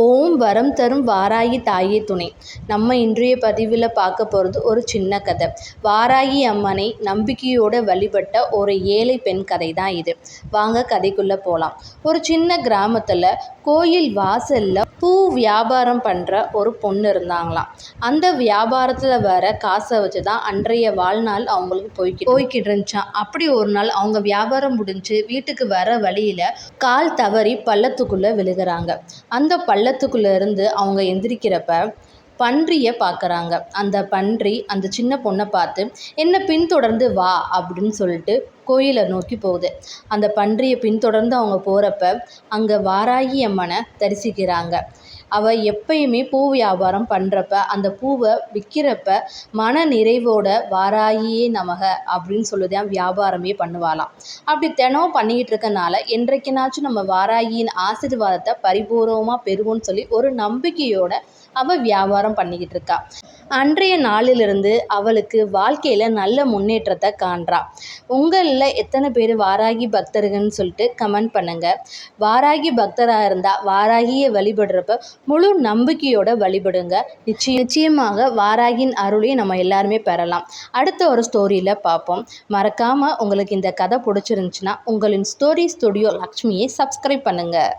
ஓம் வரம் தரும் வாராகி தாயே துணை. நம்ம இன்றைய பதிவில் பார்க்க போகிறது ஒரு சின்ன கதை. வாராகி அம்மனை நம்பிக்கையோடு வழிபட்ட ஒரு ஏழை பெண் கதை தான் இது. வாங்க கதைக்குள்ளே போகலாம். ஒரு சின்ன கிராமத்தில் கோயில் வாசலில் பூ வியாபாரம் பண்ணுற ஒரு பொண்ணு இருந்தாங்களாம். அந்த வியாபாரத்தில் வர காசை வச்சு தான் அன்றைய வாழ்நாள் அவங்களுக்கு போய்கிட்டு இருந்துச்சான். அப்படி ஒரு நாள் அவங்க வியாபாரம் முடிஞ்சு வீட்டுக்கு வர வழியில் கால் தவறி பள்ளத்துக்குள்ளே விழுகிறாங்க. அந்த பள்ளத்துக்குள்ளே இருந்து அவங்க எந்திரிக்கிறப்ப பன்றியை பார்க்குறாங்க. அந்த பன்றி அந்த சின்ன பொண்ணை பார்த்து என்ன பின்தொடர்ந்து வா அப்படின்னு சொல்லிட்டு கோயிலை நோக்கி போகுது. அந்த பன்றியை பின்தொடர்ந்து அவங்க போகிறப்ப அங்கே வாராகி அம்மனை தரிசிக்கிறாங்க. அவள் எப்பயுமே பூ வியாபாரம் பண்ணுறப்ப அந்த பூவை விற்கிறப்ப மன நிறைவோட வாராகியே நமக அப்படின்னு சொல்லுதான் வியாபாரமே பண்ணுவாளாம். அப்படி தினம் பண்ணிக்கிட்டு இருக்கனால என்றைக்குனாச்சும் நம்ம வாராகியின் ஆசீர்வாதத்தை பரிபூர்வமாக பெறுவோம்னு சொல்லி ஒரு நம்பிக்கையோட அவள் வியாபாரம் பண்ணிக்கிட்டு இருக்கா. அன்றைய நாளிலிருந்து அவளுக்கு வாழ்க்கையில் நல்ல முன்னேற்றத்தை காண்றா. உங்களில் எத்தனை பேர் வாராகி பக்தர்கள்னு சொல்லிட்டு கமெண்ட் பண்ணுங்கள். வாராகி பக்தராக இருந்தால் வாராகியை வழிபடுறப்ப முழு நம்பிக்கையோட வழிபடுங்க. நிச்சயமாக வாராகியின் அருளையும் நம்ம எல்லாருமே பெறலாம். அடுத்த ஒரு ஸ்டோரியில் பார்ப்போம். மறக்காமல் உங்களுக்கு இந்த கதை பிடிச்சிருந்துச்சுன்னா உங்களின் ஸ்டோரி ஸ்டுடியோ லக்ஷ்மியை சப்ஸ்கிரைப் பண்ணுங்கள்.